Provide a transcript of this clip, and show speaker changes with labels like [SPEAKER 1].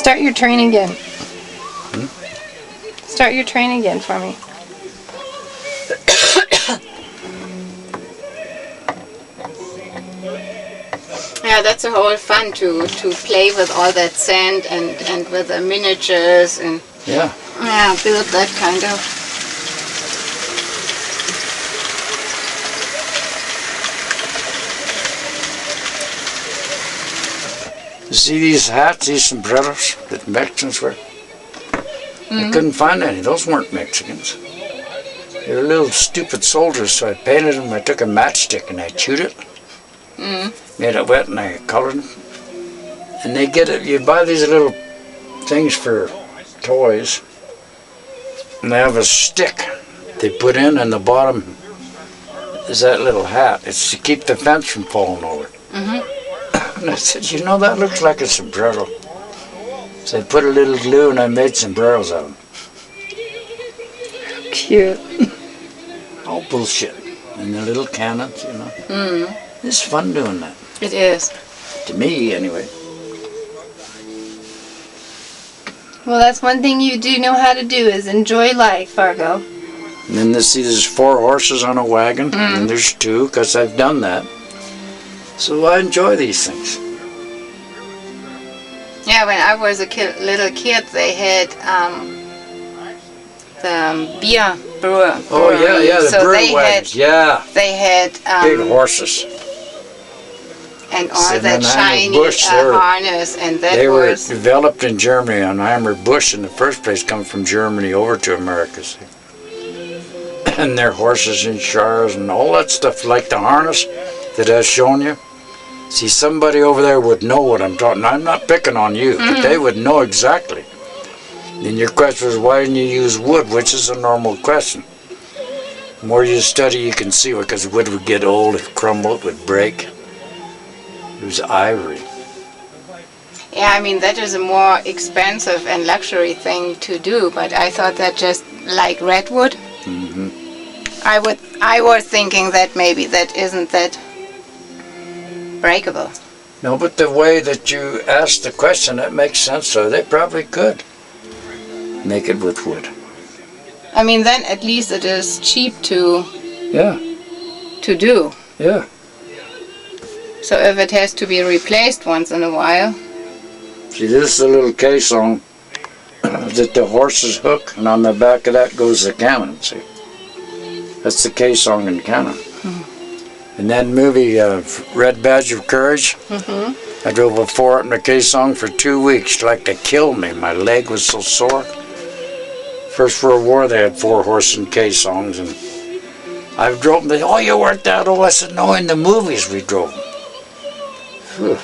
[SPEAKER 1] Start your train again. Start your train again for me.
[SPEAKER 2] Yeah, that's a whole fun to play with all that sand and with the miniatures and
[SPEAKER 3] Yeah.
[SPEAKER 2] build that kind of.
[SPEAKER 3] You see these hats, these sombreros that Mexicans wear? I couldn't find any. Those weren't Mexicans. They were little stupid soldiers, so I painted them. I took a matchstick and I chewed it. Made it wet and I colored them. And they get it, you buy these little things for toys. And they have a stick they put in, and the bottom is that little hat. It's to keep the fence from falling over. And I said, you know, that looks like a sombrero. So I put a little glue and I made sombreros out of them.
[SPEAKER 1] Cute.
[SPEAKER 3] All bullshit. And the little cannons, you know. It's fun doing that.
[SPEAKER 2] It is.
[SPEAKER 3] To me, anyway.
[SPEAKER 1] Well, that's one thing you do know how to do is enjoy life, Fargo.
[SPEAKER 3] And then there's 4 horses on a wagon, and there's 2, because I've done that. So I enjoy these things.
[SPEAKER 2] Yeah, when I was a little kid, they had the beer brewer.
[SPEAKER 3] Oh, yeah, the
[SPEAKER 2] so
[SPEAKER 3] brew
[SPEAKER 2] they
[SPEAKER 3] wagons,
[SPEAKER 2] They had
[SPEAKER 3] big horses.
[SPEAKER 2] and all
[SPEAKER 3] Sitting
[SPEAKER 2] that
[SPEAKER 3] in
[SPEAKER 2] shiny
[SPEAKER 3] Bush,
[SPEAKER 2] harness, and that
[SPEAKER 3] They were
[SPEAKER 2] was.
[SPEAKER 3] developed in Germany on Bush in the first place, come from Germany over to America. See? And their horses and shars and all that stuff, like the harness that I've shown you. See, somebody over there would know what I'm talking. I'm not picking on you, but they would know exactly. And your question was, why didn't you use wood, which is a normal question. The more you study, you can see it, because wood would get old, it crumbled, it would break. It was ivory.
[SPEAKER 2] Yeah, I mean, that is a more expensive and luxury thing to do, but I thought that just like redwood, I was thinking that maybe that isn't that breakable.
[SPEAKER 3] No, but the way that you asked the question, that makes sense, so they probably could make it with wood.
[SPEAKER 2] I mean, then at least it is cheap to
[SPEAKER 3] Yeah,
[SPEAKER 2] do.
[SPEAKER 3] yeah.
[SPEAKER 2] So if it has to be replaced once in a while.
[SPEAKER 3] See, this is a little caisson that the horses hook, and on the back of that goes the cannon, see? That's the caisson and cannon. In that movie, Red Badge of Courage, I drove a 4 in the caisson for 2 weeks, like to kill me. My leg was so sore. First World War, they had 4 horse and caissons, and I've drove them. They, oh, you weren't that old? I said, no, in the movies we drove them. Whew.